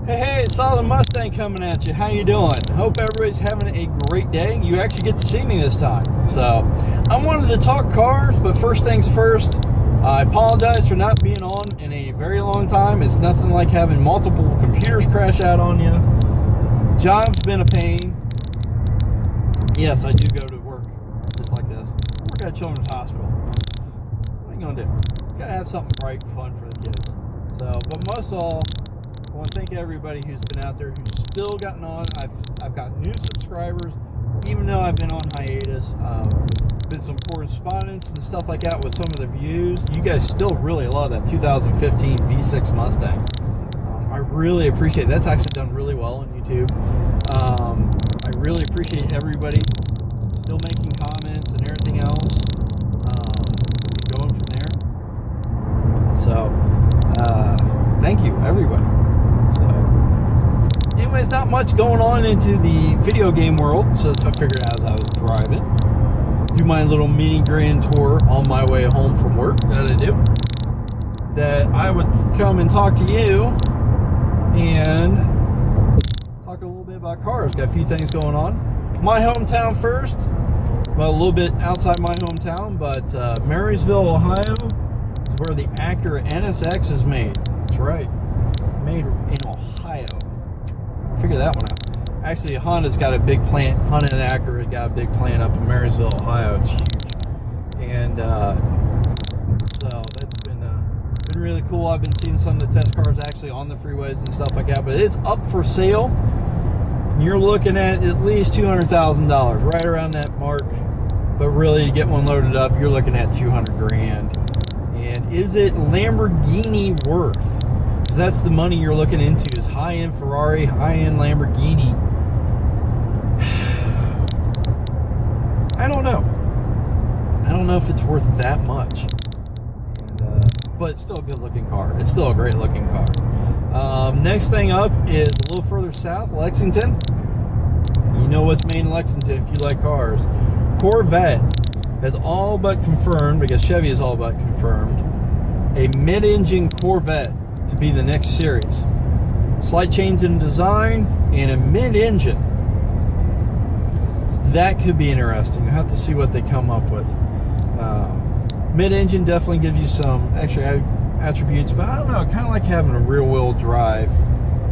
Hey, saw the Mustang coming at you. How you doing? Hope everybody's having a great day. You actually get to see me this time. So, I wanted to talk cars, but first things first, I apologize for not being on in a very long time. It's nothing like having multiple computers crash out on you. Job's been a pain. Yes, I do go to work just like this. I work at a children's hospital. What are you gonna do? Gotta have something bright and fun for the kids. So, but most of all, I want to thank everybody who's been out there, who's still gotten on. I've got new subscribers, even though I've been on hiatus. Been some correspondence and stuff like that with some of the views. You guys still really love that 2015 V6 Mustang. I really appreciate it. That's actually done really well on YouTube. I really appreciate everybody still making comments and everything else. Going from there. So, thank you, everybody. So, anyways, not much going on into the video game world, so I figured as I was driving, do my little mini grand tour on my way home from work that I do, that I would come and talk to you and talk a little bit about cars. Got a few things going on. My hometown first, well, a little bit outside my hometown, but Marysville, Ohio is where the Acura NSX is made. That's right. Made in Ohio. Figure that one out. Actually, Honda's got a big plant. Honda and Acura got a big plant up in Marysville, Ohio. It's huge, and so that's been really cool. I've been seeing some of the test cars actually on the freeways and stuff like that. But it's up for sale. You're looking at least $200,000, right around that mark. But really, to get one loaded up, you're looking at $200,000. And is it Lamborghini worth? That's the money you're looking into, is high-end Ferrari, high-end Lamborghini. I don't know. I don't know if it's worth that much. And, but it's still a good-looking car. It's still a great-looking car. Next thing up is a little further south, Lexington. You know what's made in Lexington if you like cars. Corvette has all but confirmed, because Chevy is all but confirmed, a mid-engine Corvette to be the next series. Slight change in design and a mid-engine. So that could be interesting. I have to see what they come up with. Mid-engine definitely gives you some extra attributes, but I don't know, kind of like having a rear-wheel drive.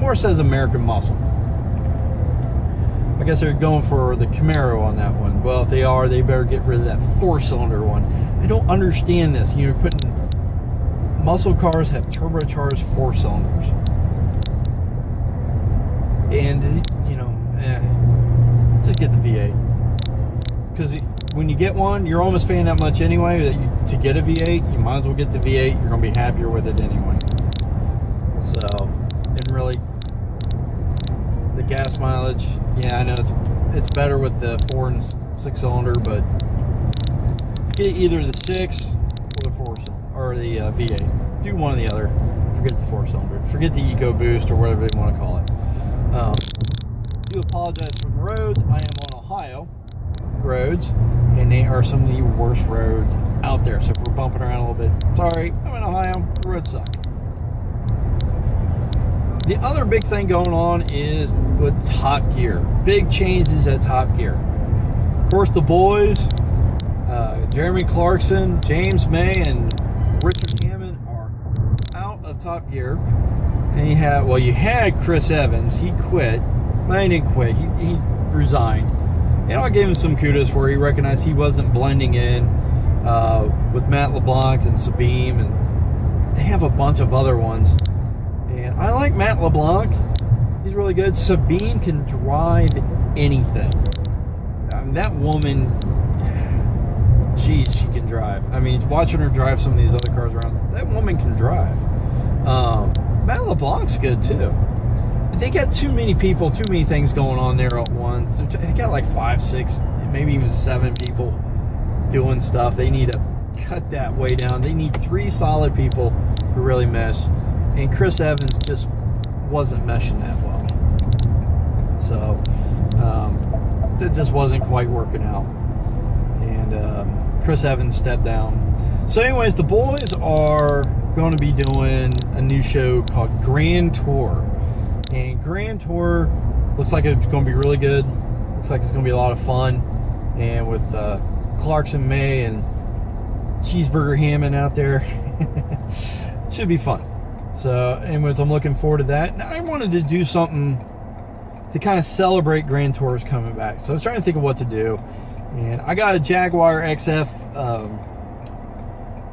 More says American muscle. I guess they're going for the Camaro on that one. Well, if they are, they better get rid of that four-cylinder one. I don't understand this. You're putting muscle cars have turbocharged four cylinders, and just get the V8, because when you get one, you're almost paying that much anyway. To get a V8, you might as well get the V8. You're gonna be happier with it anyway. So, and really, the gas mileage, yeah, I know it's better with the 4 and 6 cylinder, but get either the 6 or the 4 cylinder. Or the V8. Do one or the other. Forget the 4-cylinder. Forget the EcoBoost or whatever they want to call it. Do apologize for the roads. I am on Ohio roads, and they are some of the worst roads out there. So if we're bumping around a little bit, sorry, I'm in Ohio. The roads suck. The other big thing going on is with Top Gear. Big changes at Top Gear. Of course, the boys, Jeremy Clarkson, James May, and Richard Hammond are out of Top Gear, and you had Chris Evans. He quit, but he didn't quit. He resigned, and I gave him some kudos where he recognized he wasn't blending in with Matt LeBlanc and Sabine, and they have a bunch of other ones. And I like Matt LeBlanc; he's really good. Sabine can drive anything. I mean, that woman. She can drive. I mean, watching her drive some of these other cars around, that woman can drive. Matt LeBlanc's good too. They got too many people, too many things going on there at once. They got like 5, 6, maybe even 7 people doing stuff. They need to cut that way down. They need 3 solid people who really mesh. And Chris Evans just wasn't meshing that well. So, that just wasn't quite working out. And Chris Evans stepped down. So anyways, the boys are going to be doing a new show called Grand Tour. And Grand Tour looks like it's going to be really good. Looks like it's going to be a lot of fun. And with Clarkson, May, and Cheeseburger Hammond out there, it should be fun. So anyways, I'm looking forward to that. Now, I wanted to do something to kind of celebrate Grand Tours coming back. So I was trying to think of what to do. And I got a Jaguar XF,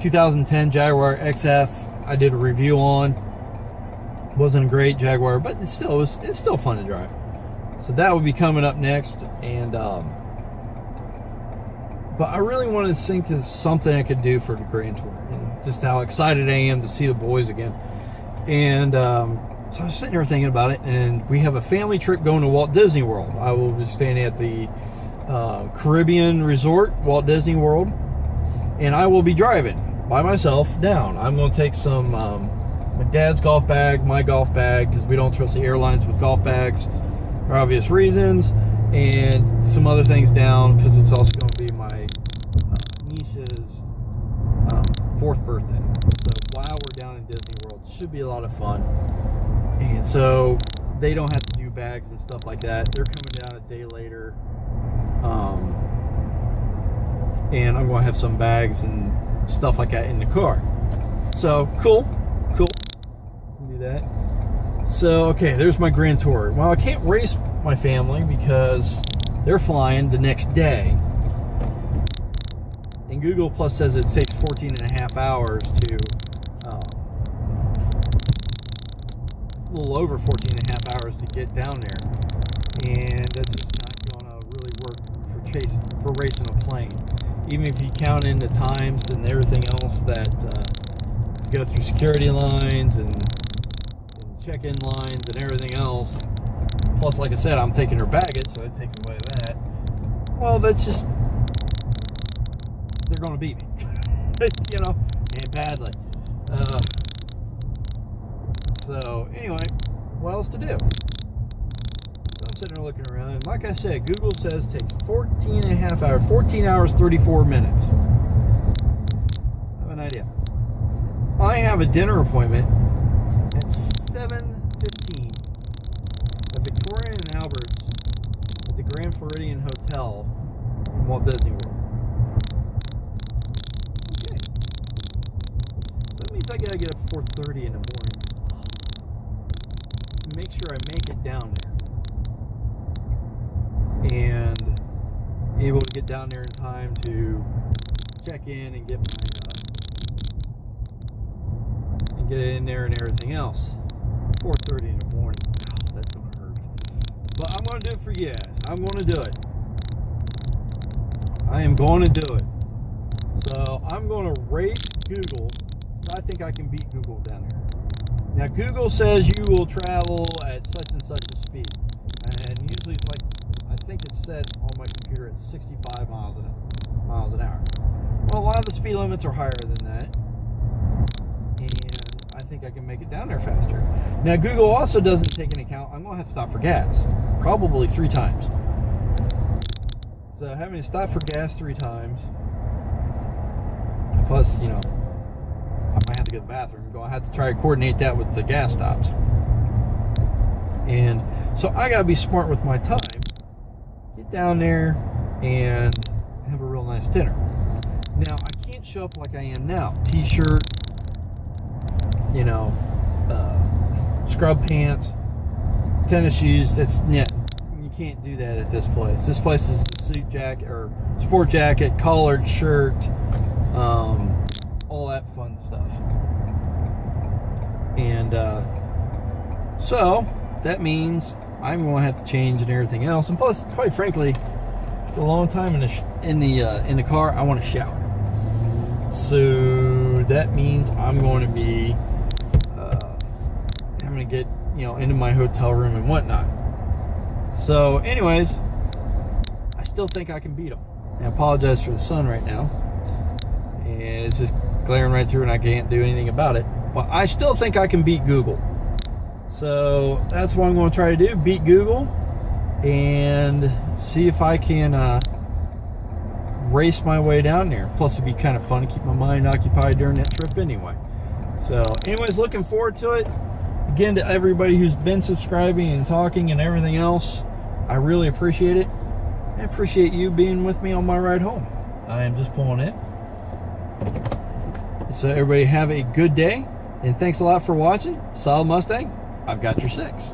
2010 Jaguar XF. I did a review on. Wasn't a great Jaguar, but it's still fun to drive. So that will be coming up next. And but I really wanted to think of something I could do for the Grand Tour, and just how excited I am to see the boys again. And so I was sitting here thinking about it, and we have a family trip going to Walt Disney World. I will be staying at the Caribbean Resort, Walt Disney World, and I will be driving by myself down. I'm going to take some my dad's golf bag, my golf bag, because we don't trust the airlines with golf bags for obvious reasons, and some other things down because it's also going to be my niece's 4th birthday. So while we're down in Disney World, it should be a lot of fun. And so they don't have to do bags and stuff like that. They're coming down a day later. And I'm going to have some bags and stuff like that in the car. So cool. Do that. So okay, there's my Grand Tour. Well, I can't race my family because they're flying the next day. And Google Plus says it takes 14.5 hours to a little over 14.5 hours to get down there, and that's just not going to really work for racing a plane. Even if you count in the times and everything else that go through security lines and check-in lines and everything else. Plus, like I said, I'm taking her baggage, so it takes away that. Well, that's just, they're going to beat me, you know, and badly. So anyway, what else to do? So I'm sitting there looking around, and like I said, Google says it takes 14.5 hours, 14 hours, 34 minutes. I have an idea. I have a dinner appointment at 7:15 at Victoria and Albert's at the Grand Floridian Hotel in Walt Disney World. Okay. So that means I gotta get up at 4:30 in the morning to make sure I make it down there. And able to get down there in time to check in and get my get it in there and everything else. 4:30 in the morning. Oh, that's gonna hurt. But I'm gonna do it for you guys. I'm gonna do it. I am going to do it. So I'm gonna race Google. So I think I can beat Google down there. Now Google says you will travel at such and such a speed, and usually it's like, I think it's set on my computer at 65 miles an hour. Well, a lot of the speed limits are higher than that. I think I can make it down there faster. Now, Google also doesn't take into account I'm going to have to stop for gas, probably 3 times. So having to stop for gas 3 times, plus, you know, I might have to go to the bathroom. I'm going to have to try to coordinate that with the gas stops. And so I got to be smart with my time, get down there, and have a real nice dinner. Now, I can't show up like I am now. T-shirt, you know, scrub pants, tennis shoes. You can't do that at this place. This place is the suit jacket or sport jacket, collared shirt, all that fun stuff. And so that means I'm going to have to change and everything else. And plus, quite frankly, for a long time in the car, I want to shower. So that means I'm going to be having to get, you know, into my hotel room and whatnot. So anyways, I still think I can beat them. I apologize for the sun right now, and it's just glaring right through and I can't do anything about it, but I still think I can beat Google. So that's what I'm going to try to do, beat Google, and see if I can race my way down there. Plus it'd be kind of fun to keep my mind occupied during that trip anyway. So anyways, looking forward to it. Again, to everybody who's been subscribing and talking and everything else, I really appreciate it. I appreciate you being with me on my ride home. I am just pulling in. So everybody have a good day, and thanks a lot for watching. Solid Mustang, I've got your 6.